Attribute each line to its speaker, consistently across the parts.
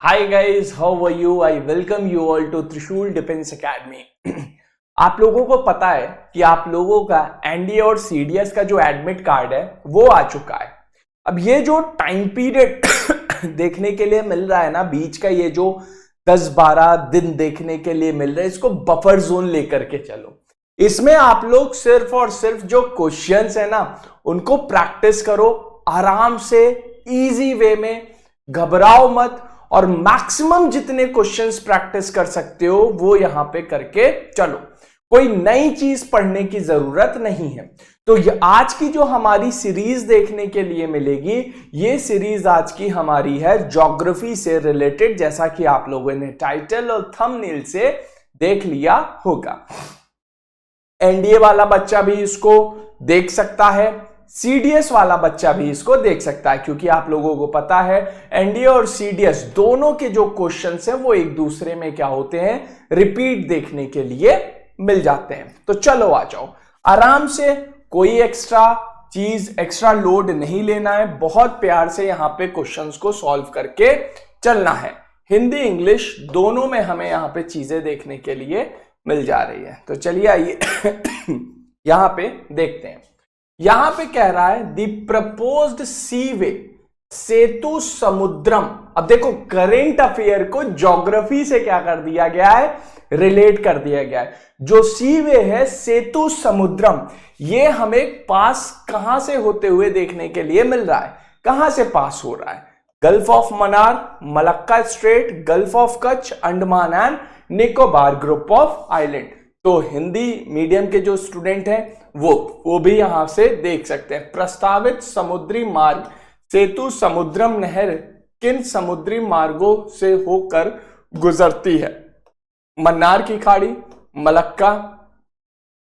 Speaker 1: Hi guys, how are you? I welcome you all to त्रिशूल defence academy. आप लोगों को पता है कि आप लोगों का एनडीए और सीडीएस का जो एडमिट कार्ड है वो आ चुका है। अब ये जो टाइम पीरियड देखने के लिए मिल रहा है ना, बीच का ये जो 10-12 दिन देखने के लिए मिल रहा है, इसको बफर जोन लेकर के चलो। इसमें आप लोग सिर्फ और सिर्फ जो क्वेश्चंस है ना उनको प्रैक्टिस करो आराम से, इजी वे में, घबराओ मत, और मैक्सिमम जितने क्वेश्चंस प्रैक्टिस कर सकते हो वो यहां पे करके चलो। कोई नई चीज पढ़ने की जरूरत नहीं है। तो आज की जो हमारी सीरीज देखने के लिए मिलेगी, ये सीरीज आज की हमारी है ज्योग्राफी से रिलेटेड, जैसा कि आप लोगों ने टाइटल और थंबनेल से देख लिया होगा। एनडीए वाला बच्चा भी इसको देख सकता है, सीडीएस वाला बच्चा भी इसको देख सकता है, क्योंकि आप लोगों को पता है एनडीए और सीडीएस दोनों के जो क्वेश्चंस हैं वो एक दूसरे में क्या होते हैं, रिपीट देखने के लिए मिल जाते हैं। तो चलो आ जाओ आराम से, कोई एक्स्ट्रा चीज, एक्स्ट्रा लोड नहीं लेना है, बहुत प्यार से यहां पे क्वेश्चंस को सॉल्व करके चलना है। हिंदी इंग्लिश दोनों में हमें यहां पे चीजें देखने के लिए मिल जा रही है। तो चलिए आइए यहां पे देखते हैं। यहां पे कह रहा है द प्रपोज्ड सीवे सेतु समुद्रम। अब देखो करेंट अफेयर को ज्योग्राफी से क्या कर दिया गया है, रिलेट कर दिया गया है। जो सीवे है सेतु समुद्रम, ये हमें पास कहां से होते हुए देखने के लिए मिल रहा है, कहां से पास हो रहा है? Gulf of Mannar, Malacca strait, gulf of Kutch, Andaman and Nicobar group of island. तो हिंदी मीडियम के जो स्टूडेंट हैं वो भी यहां से देख सकते हैं। प्रस्तावित समुद्री मार्ग सेतु समुद्रम नहर किन समुद्री मार्गों से होकर गुजरती है? मन्नार की खाड़ी, मलक्का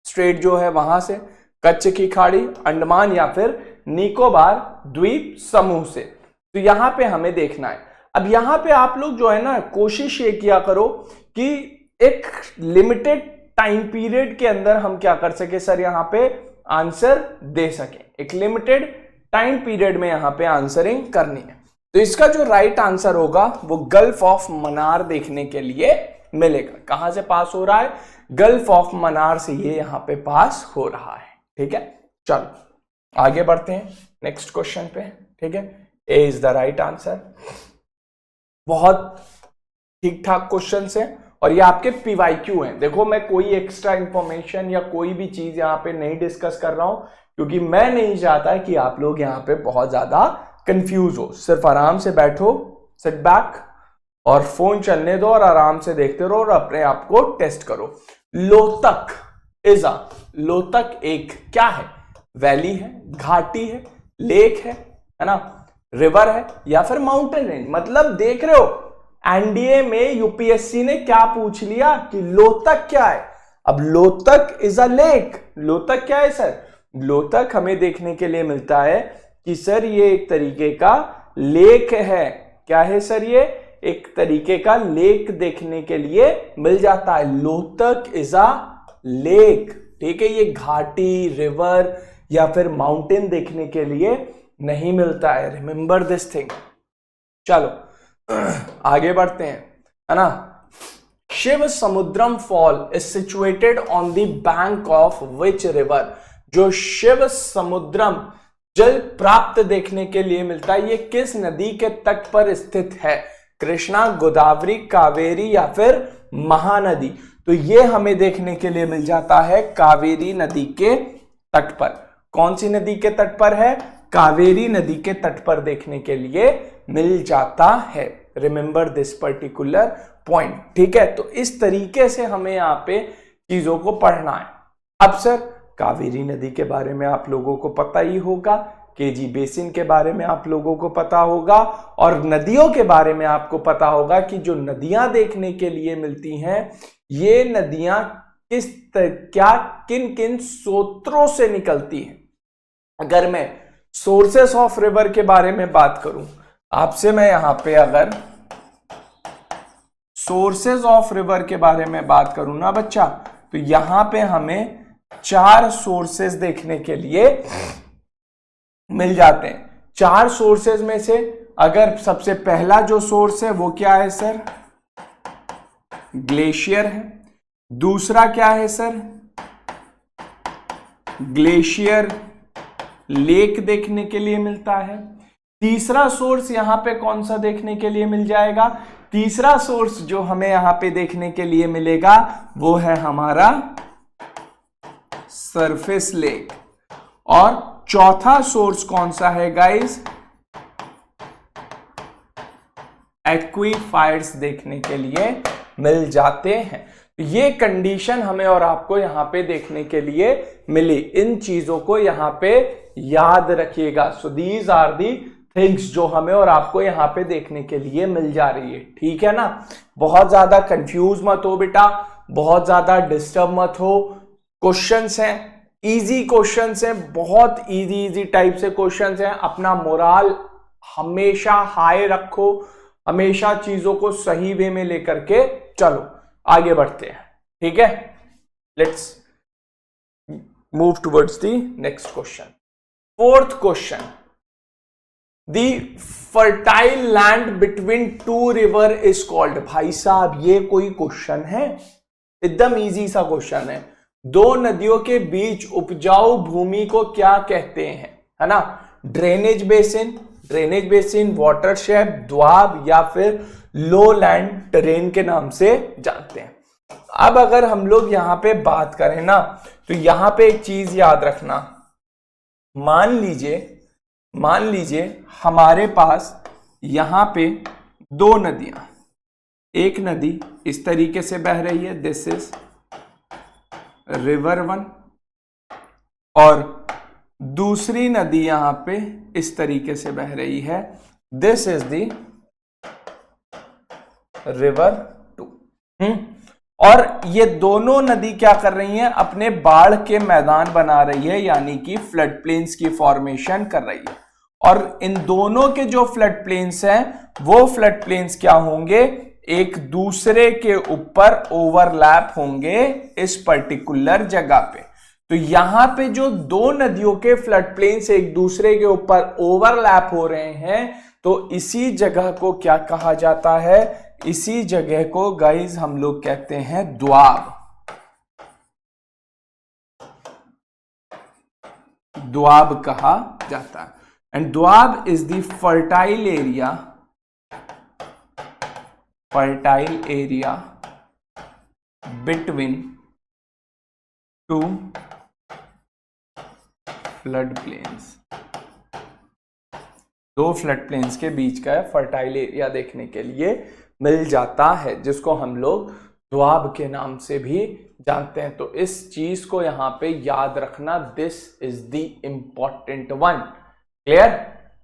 Speaker 1: स्ट्रेट जो है वहां से, कच्छ की खाड़ी, अंडमान या फिर निकोबार द्वीप समूह से। तो यहां पे हमें देखना है। अब यहां पे आप लोग जो है ना, कोशिश ये किया करो कि एक लिमिटेड टाइम पीरियड के अंदर हम क्या कर सके सर, यहां पे आंसर दे सके। एक लिमिटेड टाइम पीरियड में यहां पे आंसरिंग करनी है। तो इसका जो राइट आंसर होगा वो गल्फ ऑफ मन्नार देखने के लिए मिलेगा। कहां से पास हो रहा है? गल्फ ऑफ मन्नार से ये यहां पे पास हो रहा है। ठीक है, चलो आगे बढ़ते हैं नेक्स्ट क्वेश्चन पे। ठीक है, ए इज द राइट आंसर। बहुत ठीक ठाक क्वेश्चन है और ये आपके पीवाईक्यू हैं। देखो मैं कोई एक्स्ट्रा इंफॉर्मेशन या कोई भी चीज यहाँ पे नहीं डिस्कस कर रहा हूं, क्योंकि मैं नहीं चाहता कि आप लोग यहाँ पे बहुत ज्यादा कंफ्यूज हो। सिर्फ आराम से बैठो, सिट बैक और फोन चलने दो और आराम से देखते रहो और अपने आप को टेस्ट करो। लोतक लोतक एक क्या है? वैली है, घाटी है, लेक है ना, रिवर है या फिर माउंटेन रेंज। मतलब देख रहे हो एनडीए में यूपीएससी ने क्या पूछ लिया कि लोतक क्या है। अब लोतक इज अ लेक। लोतक क्या है सर? लोतक हमें देखने के लिए मिलता है कि सर ये एक तरीके का लेक है। क्या है सर? ये एक तरीके का लेक देखने के लिए मिल जाता है। लोतक इज अ लेक। ठीक है, ये घाटी, रिवर या फिर माउंटेन देखने के लिए नहीं मिलता है। Remember this thing. चलो आगे बढ़ते हैं, है ना। Shiva Samudram fall is situated on the bank of which river? जो शिव समुद्रम जल प्राप्त देखने के लिए मिलता है, ये किस नदी के तट पर स्थित है? कृष्णा, गोदावरी, कावेरी या फिर महानदी? तो ये हमें देखने के लिए मिल जाता है कावेरी नदी के तट पर। कौन सी नदी के तट पर है? कावेरी नदी के तट पर देखने के लिए मिल जाता है। Remember this particular point. ठीक है, तो इस तरीके से हमें यहाँ पे चीजों को पढ़ना है। अब सर कावेरी नदी के बारे में आप लोगों को पता ही होगा, केजी बेसिन के बारे में आप लोगों को पता होगा, और नदियों के बारे में आपको पता होगा कि जो नदियां देखने के लिए मिलती हैं, ये नदियां किन किन स्रोतों से निकलती हैं। अगर मैं सोर्सेस ऑफ रिवर के बारे में बात करूं आपसे, मैं यहां पे अगर सोर्सेस ऑफ रिवर के बारे में बात करूं ना बच्चा, तो यहां पे हमें 4 सोर्सेस देखने के लिए मिल जाते हैं। चार सोर्सेज में से अगर सबसे पहला जो सोर्स है वो क्या है सर? ग्लेशियर है। दूसरा क्या है सर? ग्लेशियर लेक देखने के लिए मिलता है। तीसरा सोर्स यहां पे कौन सा देखने के लिए मिल जाएगा? तीसरा सोर्स जो हमें यहां पे देखने के लिए मिलेगा वो है हमारा सरफेस लेक। और चौथा सोर्स कौन सा है गाइस? एक्वीफायर्स देखने के लिए मिल जाते हैं। ये कंडीशन हमें और आपको यहां पे देखने के लिए मिली। इन चीजों को यहां पे याद रखिएगा। So these are the things जो हमें और आपको यहां पे देखने के लिए मिल जा रही है। ठीक है ना? बहुत ज्यादा कंफ्यूज मत हो बेटा, बहुत ज्यादा डिस्टर्ब मत हो। क्वेश्चंस हैं, इजी क्वेश्चंस हैं, बहुत इजी टाइप से क्वेश्चंस हैं। अपना मोराल हमेशा हाई रखो, हमेशा चीजों को सही वे में लेकर के चलो। आगे बढ़ते हैं। ठीक है, let's move towards the next question. Fourth question, the fertile land between two river is called. भाई साहब ये कोई क्वेश्चन है? एकदम इजी सा क्वेश्चन है। दो नदियों के बीच उपजाऊ भूमि को क्या कहते हैं? है ना? Drainage basin, drainage basin, watershed, doab या फिर लो लैंड टेरेन के नाम से जानते हैं। अब अगर हम लोग यहां पे बात करें ना, तो यहां पे एक चीज याद रखना। मान लीजिए हमारे पास यहां पे दो नदियां, एक नदी इस तरीके से बह रही है, दिस इज रिवर 1, और दूसरी नदी यहां पे इस तरीके से बह रही है, दिस इज दी रिवर 2। और ये दोनों नदी क्या कर रही हैं? अपने बाढ़ के मैदान बना रही है, यानी कि फ्लड प्लेन्स की फॉर्मेशन कर रही है। और इन दोनों के जो फ्लड प्लेन्स हैं वो फ्लड प्लेन्स क्या होंगे? एक दूसरे के ऊपर ओवरलैप होंगे इस पर्टिकुलर जगह पे। तो यहां पे जो दो नदियों के फ्लड प्लेन्स एक दूसरे के ऊपर ओवरलैप हो रहे हैं, तो इसी जगह को क्या कहा जाता है? इसी जगह को गाइज हम लोग कहते हैं द्वाब। द्वाब कहा जाता है। And doab is the fertile area between two flood plains. दो फ्लड प्लेन्स के बीच का फर्टाइल एरिया देखने के लिए मिल जाता है, जिसको हम लोग द्वाब के नाम से भी जानते हैं। तो इस चीज को यहां पे याद रखना, this is the important one. Clear?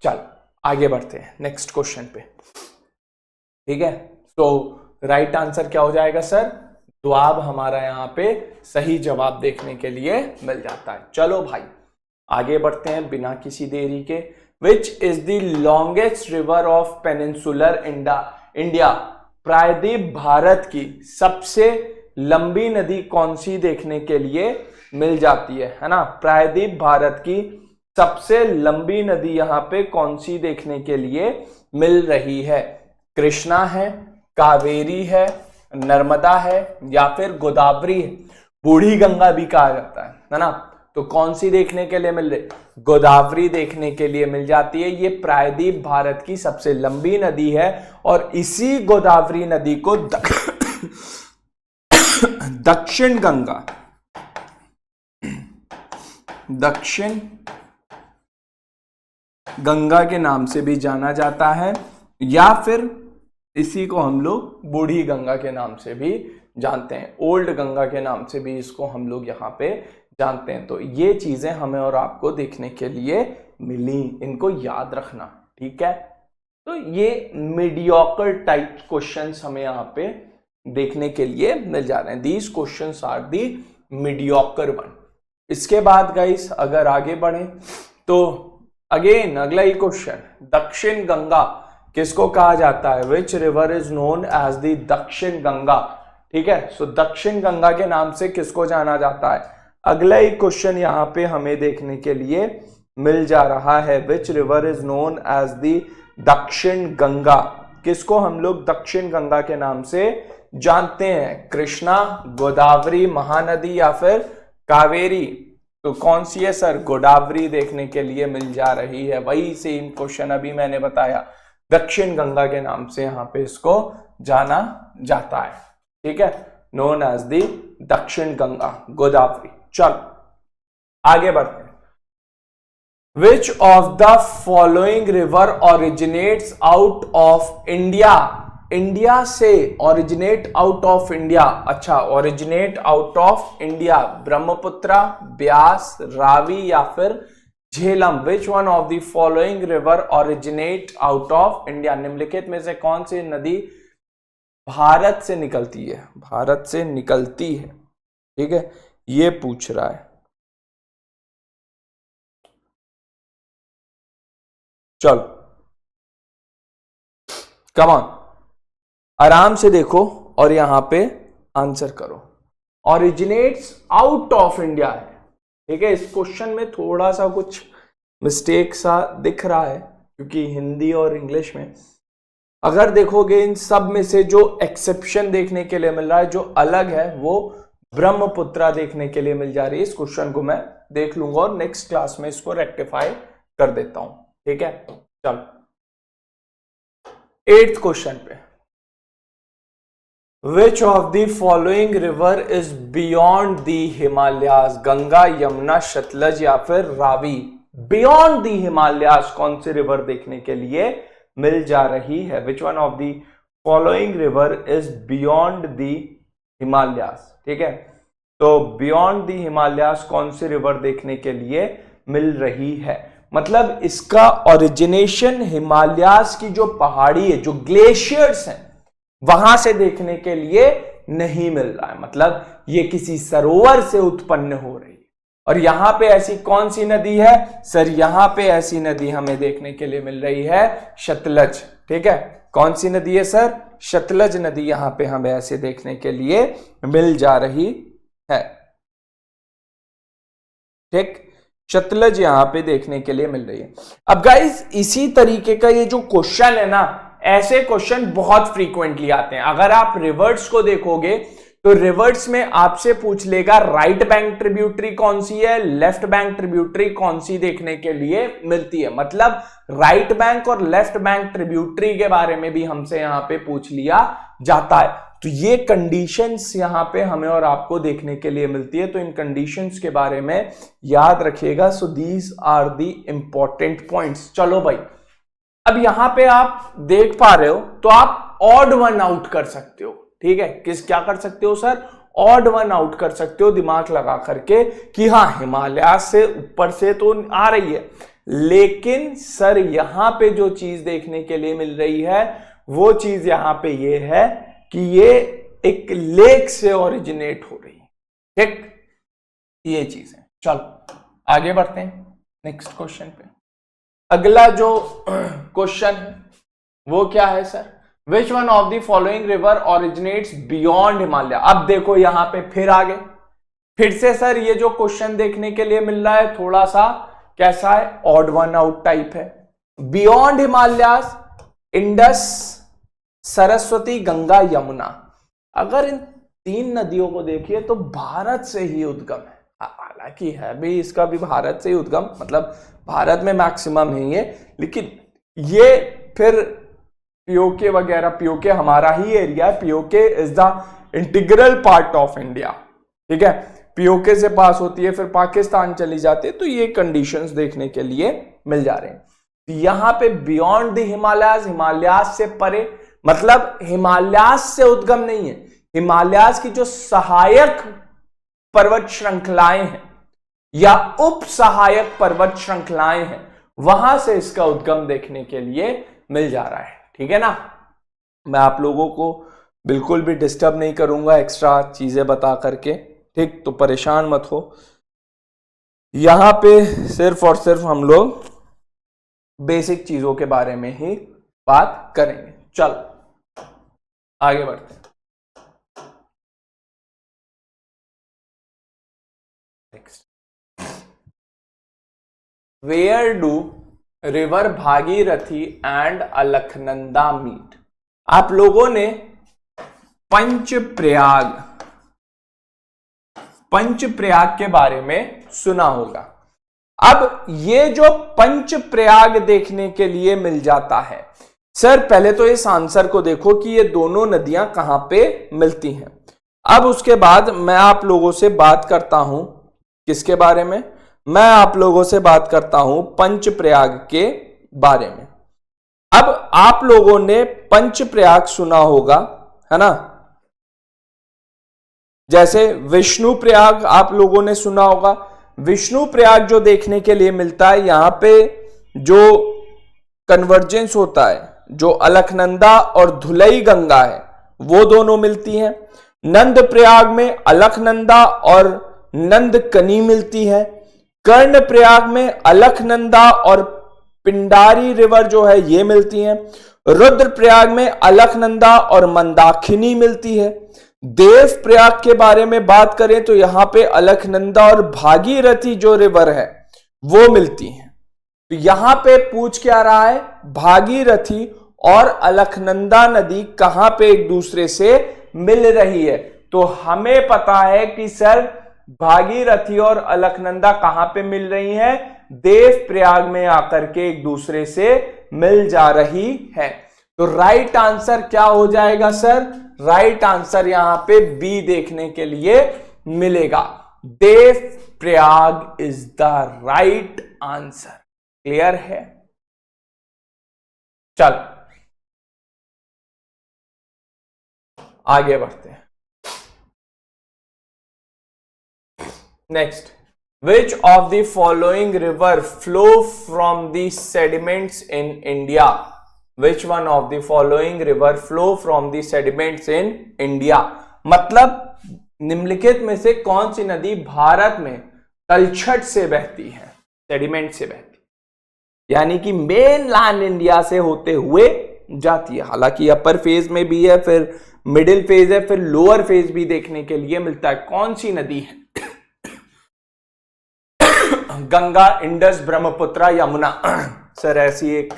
Speaker 1: चल आगे बढ़ते हैं नेक्स्ट क्वेश्चन पे। ठीक है, तो राइट आंसर क्या हो जाएगा सर? द्वाब हमारा यहां पे सही जवाब देखने के लिए मिल जाता है। चलो भाई आगे बढ़ते हैं बिना किसी देरी के। Which is the longest river of peninsular India? प्रायद्वीप भारत की सबसे लंबी नदी कौन सी देखने के लिए मिल जाती है ना? प्रायद्वीप भारत की सबसे लंबी नदी यहां पे कौन सी देखने के लिए मिल रही है? कृष्णा है, कावेरी है, नर्मदा है या फिर गोदावरी है। बूढ़ी गंगा भी कहा जाता है ना? तो कौन सी देखने के लिए मिल रही? गोदावरी देखने के लिए मिल जाती है। ये प्रायद्वीप भारत की सबसे लंबी नदी है और इसी गोदावरी नदी को दक्षिण गंगा के नाम से भी जाना जाता है, या फिर इसी को हम लोग बूढ़ी गंगा के नाम से भी जानते हैं, ओल्ड गंगा के नाम से भी इसको हम लोग यहाँ पे जानते हैं। तो ये चीजें हमें और आपको देखने के लिए मिली, इनको याद रखना। ठीक है, तो ये मीडियोकर टाइप क्वेश्चंस हमें यहाँ पे देखने के लिए मिल जा रहे हैं। These questions are the mediocre one. इसके बाद गाइस अगर आगे बढ़े तो अगेन अगला ही क्वेश्चन, दक्षिण गंगा किसको कहा जाता है? Which river is known as the Dakshin Ganga? ठीक है, सो दक्षिण गंगा के नाम से किसको जाना जाता है? अगला ही क्वेश्चन यहाँ पे हमें देखने के लिए मिल जा रहा है। Which river is known as the Dakshin Ganga, किसको हम लोग दक्षिण गंगा के नाम से जानते हैं? कृष्णा, गोदावरी, महानदी या फिर कावेरी? तो कौन सी है सर? गोदावरी देखने के लिए मिल जा रही है। वही सेम क्वेश्चन अभी मैंने बताया, दक्षिण गंगा के नाम से यहां पे इसको जाना जाता है। ठीक है, नोन एज दी दक्षिण गंगा, गोदावरी। चलो आगे बढ़ते हैं। विच of the following river originates out of India? India से ओरिजिनेट आउट ऑफ इंडिया। अच्छा, originate out of India, Brahmaputra, Beas, Ravi या फिर झेलम। विच one of the following river originate out of India? निम्नलिखित में से कौन सी नदी भारत से निकलती है? भारत से निकलती है। ठीक है, ये पूछ रहा है। चलो कम ऑन, आराम से देखो और यहां पे आंसर करो। ओरिजिनेट्स आउट ऑफ इंडिया है। ठीक है, इस क्वेश्चन में थोड़ा सा कुछ मिस्टेक सा दिख रहा है क्योंकि हिंदी और इंग्लिश में, अगर देखोगे इन सब में से जो एक्सेप्शन देखने के लिए मिल रहा है, जो अलग है, वो ब्रह्मपुत्रा देखने के लिए मिल जा रही है। इस क्वेश्चन को मैं देख लूंगा और नेक्स्ट क्लास में इसको रेक्टिफाई कर देता हूं। ठीक है, चलो 8th क्वेश्चन पे। Which of the following river is beyond the Himalayas? Ganga, Yamuna, Sutlej या फिर रावी? बियॉन्ड द हिमालयाज कौन सी रिवर देखने के लिए मिल जा रही है? Which one of the following river is beyond the Himalayas? ठीक है, तो बियॉन्ड द हिमालयाज कौन सी रिवर देखने के लिए मिल रही है? मतलब इसका ओरिजिनेशन हिमालयाज की जो पहाड़ी है, जो ग्लेशियर्स हैं, वहां से देखने के लिए नहीं मिल रहा है। मतलब ये किसी सरोवर से उत्पन्न हो रही है। और यहां पे ऐसी कौन सी नदी है सर? यहां पे ऐसी नदी हमें देखने के लिए मिल रही है सतलज। ठीक है, कौन सी नदी है सर? सतलज नदी यहां पे हमें ऐसे देखने के लिए मिल जा रही है। ठीक, सतलज यहां पे देखने के लिए मिल रही है। अब गाइस इसी तरीके का ये जो क्वेश्चन है ना, ऐसे क्वेश्चन बहुत फ्रीक्वेंटली आते हैं। अगर आप रिवर्स को देखोगे तो रिवर्स में आपसे पूछ लेगा राइट बैंक ट्रिब्यूटरी कौन सी है, लेफ्ट बैंक ट्रिब्यूटरी कौन सी देखने के लिए मिलती है। मतलब राइट बैंक और लेफ्ट बैंक ट्रिब्यूटरी के बारे में भी हमसे यहां पे पूछ लिया जाता है। तो ये कंडीशंस यहां पे हमें और आपको देखने के लिए मिलती है। तो इन कंडीशंस के बारे में याद रखिएगा। So these are the important points. चलो भाई, अब यहां पे आप देख पा रहे हो तो आप ऑड वन आउट कर सकते हो। ठीक है, क्या कर सकते हो सर? ऑड वन आउट कर सकते हो दिमाग लगा करके कि हाँ हिमालय से ऊपर से तो आ रही है, लेकिन सर यहां पे जो चीज देखने के लिए मिल रही है वो चीज यहां पे ये है कि ये एक लेक से ओरिजिनेट हो रही है। ठीक, ये चीज है। चलो आगे बढ़ते हैं नेक्स्ट क्वेश्चन पे। अगला जो क्वेश्चन है वो क्या है sir? Which one of the following river originates beyond Himalaya? अब देखो यहां पे फिर आगे, फिर से सर ये जो क्वेश्चन देखने के लिए मिल रहा है थोड़ा सा कैसा है? ऑड वन आउट टाइप है। Beyond Himalayas, Indus, Saraswati, Ganga, Yamuna. अगर इन 3 नदियों को देखिए तो भारत से ही उद्गम है। हालांकि है भी इसका भी भारत से ही उद्गम, मतलब भारत में मैक्सिमम है ये, लेकिन ये फिर पीओके वगैरह, पीओके हमारा ही एरिया है, PoK is the integral part of India. ठीक है, पीओके से पास होती है फिर पाकिस्तान चली जाती है। तो ये कंडीशंस देखने के लिए मिल जा रहे हैं। तो यहां पे बियॉन्ड द हिमालयाज, हिमालयाज से परे, मतलब हिमालयाज से उद्गम नहीं है, हिमालयाज की जो सहायक पर्वत श्रृंखलाएं हैं या उप सहायक पर्वत श्रृंखलाएं हैं, वहां से इसका उद्गम देखने के लिए मिल जा रहा है। ठीक है ना, मैं आप लोगों को बिल्कुल भी डिस्टर्ब नहीं करूंगा एक्स्ट्रा चीजें बता करके। ठीक, तो परेशान मत हो। यहां पे सिर्फ और सिर्फ हम लोग बेसिक चीजों के बारे में ही बात करेंगे। चलो आगे बढ़ते हैं। Where do river Bhagirathi and Alaknanda meet. आप लोगों ने पंचप्रयाग के बारे में सुना होगा। अब ये जो पंचप्रयाग देखने के लिए मिल जाता है, सर पहले तो इस आंसर को देखो कि ये दोनों नदियां कहां पे मिलती हैं। अब उसके बाद मैं आप लोगों से बात करता हूं किसके बारे में, मैं आप लोगों से बात करता हूं पंचप्रयाग के बारे में। अब आप लोगों ने पंचप्रयाग सुना होगा, है ना, जैसे विष्णु प्रयाग आप लोगों ने सुना होगा। विष्णु प्रयाग जो देखने के लिए मिलता है, यहां पे जो कन्वर्जेंस होता है, जो अलकनंदा और धुलई गंगा है वो दोनों मिलती हैं। नंद प्रयाग में अलकनंदा और नंदकनी मिलती है। कर्ण प्रयाग में अलकनंदा और पिंडारी रिवर जो है ये मिलती हैं। रुद्र प्रयाग में अलकनंदा और मंदाकिनी मिलती है। देव प्रयाग के बारे में बात करें तो यहां पे अलकनंदा और भागीरथी जो रिवर है वो मिलती हैं। तो यहां पे पूछ क्या रहा है, भागीरथी और अलकनंदा नदी कहां पे एक दूसरे से मिल रही है। तो हमें पता है कि सर भागीरथी और अलकनंदा कहां पे मिल रही हैं, देव प्रयाग में आकर के एक दूसरे से मिल जा रही है। तो राइट आंसर क्या हो जाएगा सर, राइट आंसर यहां पे बी देखने के लिए मिलेगा। Dev Prayag is the right answer. Clear है? चल आगे बढ़ते हैं। Next, which of the following river flow from the sediments in India. Which one of the following river flow from the sediments in India, मतलब निम्नलिखित में से कौन सी नदी भारत में तलछट से बहती है, सेडिमेंट से बहती है, यानी कि मेन लैंड इंडिया से होते हुए जाती है। हालांकि अपर फेज में भी है, फिर मिडिल फेज है, फिर लोअर फेज भी देखने के लिए मिलता है। कौन सी नदी है? गंगा, इंडस, ब्रह्मपुत्र, यमुना। सर ऐसी एक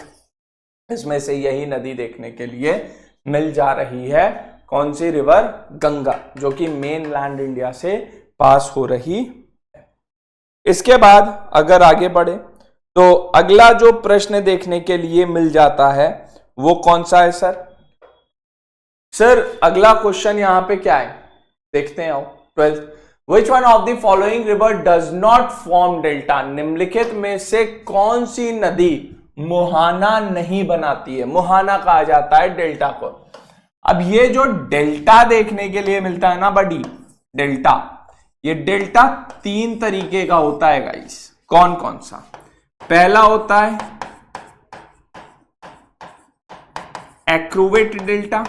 Speaker 1: इसमें से यही नदी देखने के लिए मिल जा रही है। कौन सी रिवर? गंगा, जो कि मेन लैंड इंडिया से पास हो रही है। इसके बाद अगर आगे बढ़े तो अगला जो प्रश्न देखने के लिए मिल जाता है वो कौन सा है सर? सर अगला क्वेश्चन यहां पे क्या है देखते हैं। आओ 12th, which one of the following river does not form delta. निम्नलिखित में से कौन सी नदी मुहाना नहीं बनाती है? मुहाना कहा जाता है डेल्टा को। अब ये जो डेल्टा देखने के लिए मिलता है ना बडी, डेल्टा, ये डेल्टा तीन तरीके का होता है गाइस। कौन कौन सा? पहला होता है एक्रूवेट डेल्टा।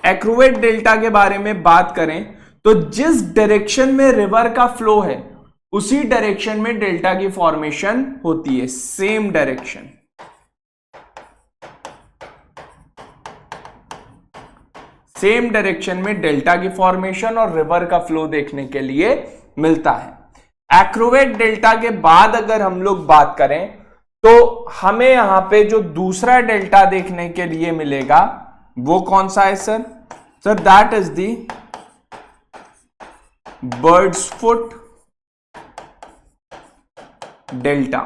Speaker 1: एक्रूवेट डेल्टा के बारे में बात करें तो जिस डायरेक्शन में रिवर का फ्लो है उसी डायरेक्शन में डेल्टा की फॉर्मेशन होती है, सेम डायरेक्शन। सेम डायरेक्शन में डेल्टा की फॉर्मेशन और रिवर का फ्लो देखने के लिए मिलता है। एक्रूवेट डेल्टा के बाद अगर हम लोग बात करें तो हमें यहां पे जो दूसरा डेल्टा देखने के लिए मिलेगा वो कौन सा है sir? Sir that is the birds foot delta.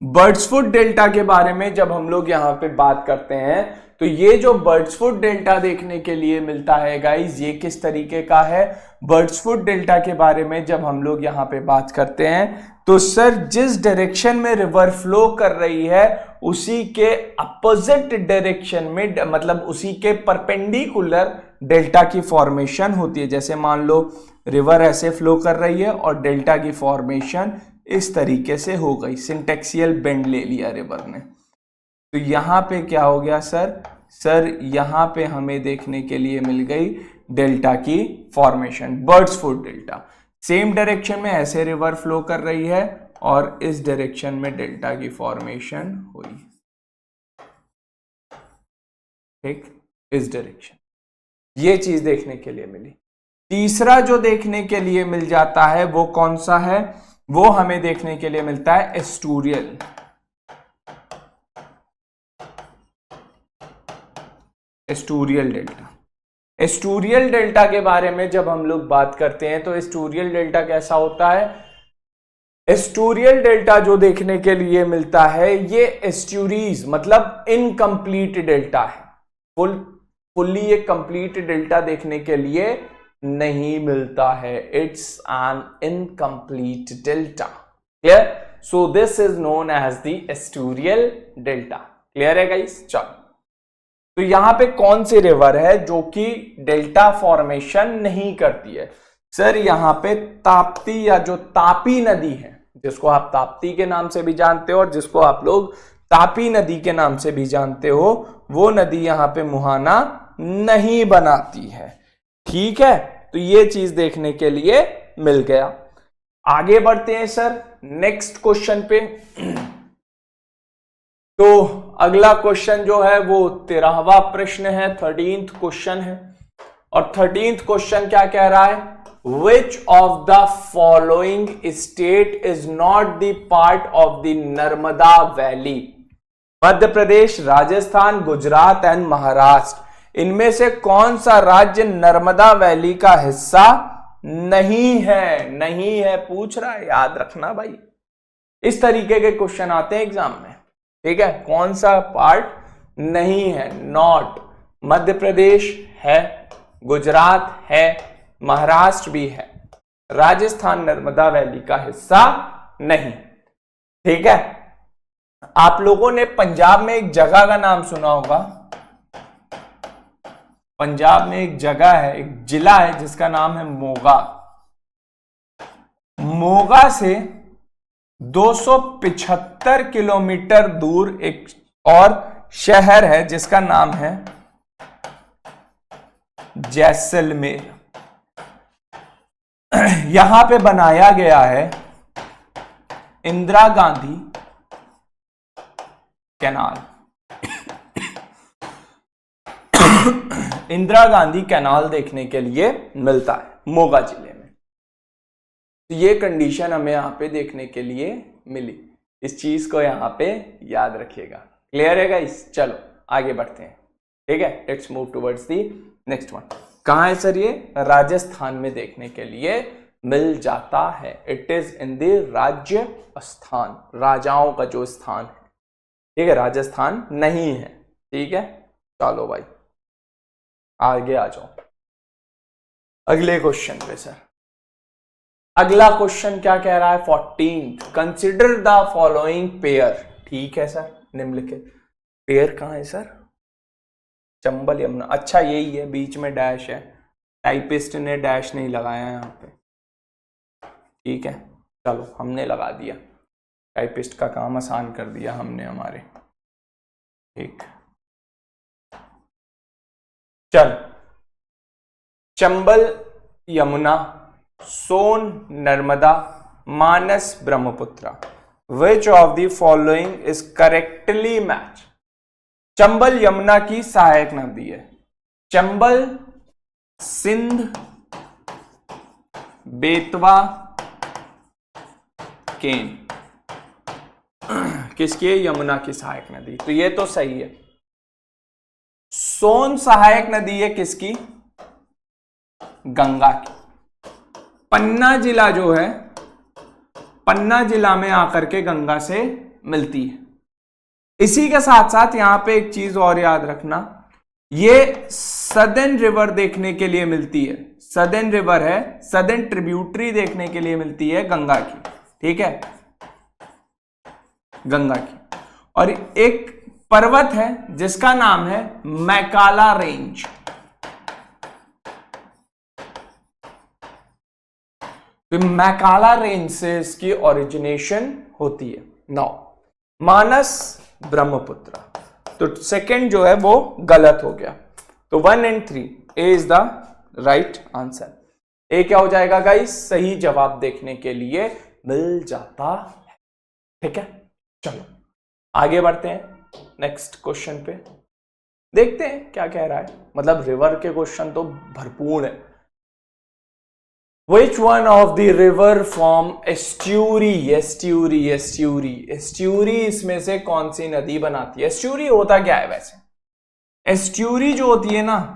Speaker 1: Birds foot delta के बारे में जब हम लोग यहां पे बात करते हैं तो ये जो बर्ड्स फुट डेल्टा देखने के लिए मिलता है गाइस, ये किस तरीके का है? बर्ड्स फुट डेल्टा के बारे में जब हम लोग यहां पे बात करते हैं तो सर जिस डायरेक्शन में रिवर फ्लो कर रही है उसी के अपोजिट डायरेक्शन में, मतलब उसी के परपेंडिकुलर डेल्टा की फॉर्मेशन होती है। जैसे मान लो रिवर ऐसे फ्लो कर रही है और डेल्टा की फॉर्मेशन इस तरीके से हो गई, सिंटेक्सियल बेंड ले लिया रिवर ने। तो यहां पे क्या हो गया सर? सर यहां पे हमें देखने के लिए मिल गई डेल्टा की formation, birds foot delta. Same direction में ऐसे रिवर फ्लो कर रही है और इस डायरेक्शन में डेल्टा की फॉर्मेशन हुई, ठीक, इस डायरेक्शन। ये चीज देखने के लिए मिली। तीसरा जो देखने के लिए मिल जाता है वो कौन सा है? वो हमें देखने के लिए मिलता है एस्टूरियल। एस्टूरियल डेल्टा। एस्टूरियल डेल्टा के बारे में जब हम लोग बात करते हैं तो एस्टूरियल डेल्टा कैसा होता है? एस्टूरियल डेल्टा जो देखने के लिए मिलता है ये एस्ट्यूरीज मतलब इनकम्प्लीट डेल्टा है। फुल्ली एक कंप्लीट डेल्टा देखने के लिए नहीं मिलता है। It's an incomplete delta. Clear? So this is known as the estuarial delta. Clear है गाइस? चलो, तो यहां पे कौन सी रिवर है जो कि डेल्टा फॉर्मेशन नहीं करती है? सर यहां पे ताप्ती या जो तापी नदी है, जिसको आप ताप्ती के नाम से भी जानते हो और जिसको आप लोग तापी नदी के नाम से भी जानते हो, वो नदी यहां पे मुहाना नहीं बनाती है। ठीक है, तो ये चीज देखने के लिए मिल गया। आगे बढ़ते हैं सर नेक्स्ट क्वेश्चन पे। तो अगला क्वेश्चन जो है वो 13वां प्रश्न है, 13th क्वेश्चन है। और 13th क्वेश्चन क्या कह रहा है? Which of the following state is not the part of the Narmada valley? Madhya Pradesh, Rajasthan, Gujarat and Maharashtra. इनमें से कौन सा राज्य नर्मदा वैली का हिस्सा नहीं है? नहीं है पूछ रहा है, याद रखना भाई। इस तरीके के क्वेश्चन आते हैं एग्जाम में। ठीक है, कौन सा पार्ट नहीं है? नॉट। मध्य प्रदेश है, गुजरात है, महाराष्ट्र भी है, राजस्थान नर्मदा वैली का हिस्सा नहीं। ठीक है, आप लोगों ने पंजाब में एक जगह का नाम सुना होगा। पंजाब में एक जगह है, एक जिला है जिसका नाम है मोगा। मोगा से 275 किलोमीटर दूर एक और शहर है जिसका नाम है जैसलमेर। यहां पे बनाया गया है इंदिरा गांधी कैनाल। इंदिरा गांधी कैनाल देखने के लिए मिलता है मोगा जिले में। तो ये कंडीशन हमें यहां पे देखने के लिए मिली। इस चीज को यहां पे याद रखिएगा। क्लियर है गाइस? चलो आगे बढ़ते हैं। ठीक है, let's move towards the next one. कहां है सर ये? राजस्थान में देखने के लिए मिल जाता है। It is in the Rajasthan, राजाओं का जो स्थान है। ठीक है, राजस्थान नहीं है। ठीक है, चलो भाई आगे आ जाओ अगले क्वेश्चन पे सर। अगला क्वेश्चन क्या कह रहा है? 14th, consider the following pair. ठीक है सर, निम्नलिखित पेयर कहां है सर? चंबल यमुना। अच्छा यही है, बीच में डैश है, टाइपिस्ट ने डैश नहीं लगाया यहां पे। ठीक है, चलो हमने लगा दिया, टाइपिस्ट का काम आसान कर दिया हमने हमारे। ठीक, चल Chambal Yamuna, Son Narmada, Manas Brahmaputra. Which of the following is correctly match? Chambal Yamuna की सहायक नदी है। चंबल, सिंध, बेतवा, केन किसकी है? यमुना की सहायक नदी। तो ये तो सही है। सोन सहायक नदी है किसकी? गंगा की। पन्ना जिला जो है, पन्ना जिला में आकर के गंगा से मिलती है। इसी के साथ साथ यहां पे एक चीज और याद रखना, ये सदर्न रिवर देखने के लिए मिलती है। सदर्न रिवर है, सदर्न ट्रिब्यूटरी देखने के लिए मिलती है गंगा की। ठीक है, गंगा की। और एक पर्वत है जिसका नाम है मैकाला रेंज। तो मैकाला रेंज से इसकी ओरिजिनेशन होती है। नौ मानस ब्रह्मपुत्र। तो सेकंड जो है वो गलत हो गया। तो 1 and 3 A is the right answer. A क्या हो जाएगा गाइस? सही जवाब देखने के लिए मिल जाता है। ठीक है, चलो आगे बढ़ते हैं नेक्स्ट क्वेश्चन पे। देखते हैं क्या कह रहा है। मतलब रिवर के क्वेश्चन तो भरपूर है। Which one of the river form estuary? एस्ट्यूरी इसमें से कौन सी नदी बनाती है? एस्ट्यूरी होता क्या है वैसे? एस्ट्यूरी जो होती है ना,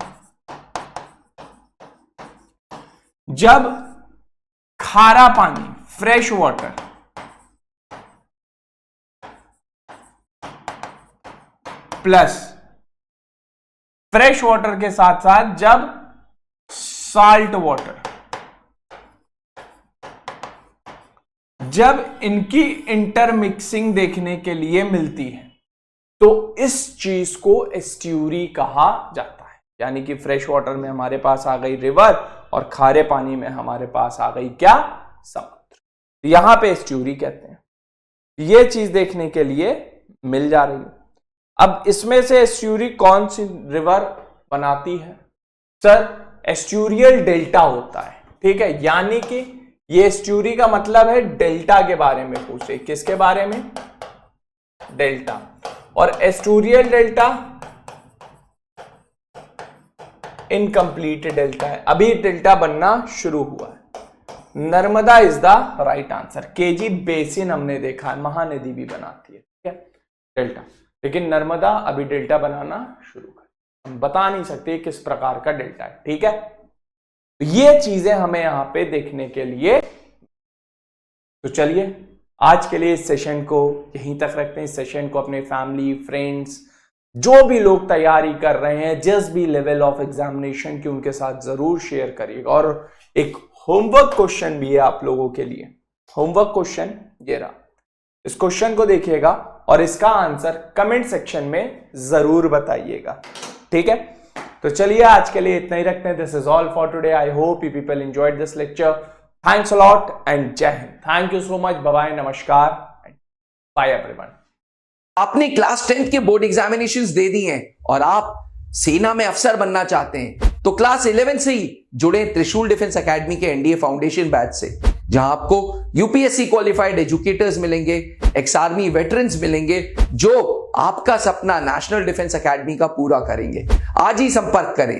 Speaker 1: जब खारा पानी, fresh water, plus fresh water के साथ साथ जब साल्ट वाटर, जब इनकी इंटरमिक्सिंग देखने के लिए मिलती है, तो इस चीज को एस्ट्यूरी कहा जाता है। यानी कि फ्रेश वाटर में हमारे पास आ गई रिवर और खारे पानी में हमारे पास आ गई क्या? समुद्र। यहां पे एस्ट्यूरी कहते हैं। ये चीज देखने के लिए मिल जा रही है। अब इसमें से एस्ट्यूरी कौन सी रिवर बनाती है? सर, एस्ट्यूरियल डेल्टा होता है, ठीक है। यानी कि ये एस्ट्यूरी का मतलब है डेल्टा के बारे में पूछे। किसके बारे में? डेल्टा। और एस्ट्यूरियल डेल्टा इनकम्प्लीट डेल्टा है, अभी डेल्टा बनना शुरू हुआ है। Narmada is the right answer. KG basin हमने देखा है, महानदी भी बनाती है, ठीक है, डेल्टा, लेकिन नर्मदा अभी डेल्टा बनाना शुरू कर, हम बता नहीं सकते किस प्रकार का डेल्टा है, ठीक है। ये चीजें हमें यहां पे देखने के लिए, तो चलिए आज के लिए इस सेशन को यहीं तक रखते हैं। इस सेशन को अपने फैमिली, फ्रेंड्स, जो भी लोग तैयारी कर रहे हैं जिस भी लेवल ऑफ एग्जामिनेशन की, उनके साथ जरूर शेयर करिएगा। और एक होमवर्क क्वेश्चन भी है आप लोगों के लिए। होमवर्क क्वेश्चन ये रहा, इस क्वेश्चन को देखिएगा और इसका आंसर कमेंट सेक्शन में जरूर बताइएगा, ठीक है। तो चलिए आज के लिए इतना ही रखते हैं। This is all for today. I hope you people enjoyed this lecture. Thanks a lot and Jai Hind. Thank you so much. Bye bye, नमस्कार, बाय एवरीवन।
Speaker 2: आपने क्लास 10th के बोर्ड एग्जामिनेशंस दे दिए हैं और आप सेना में अफसर बनना चाहते हैं, तो क्लास 11 से ही जुड़े त्रिशूल डिफेंस एकेडमी के एनडीए फाउंडेशन बैच से, जहां आपको यूपीएससी क्वालिफाइड एजुकेटर्स मिलेंगे, एक्स आर्मी वेटरन्स मिलेंगे, जो आपका सपना नेशनल डिफेंस एकेडमी का पूरा करेंगे। आज ही संपर्क करें।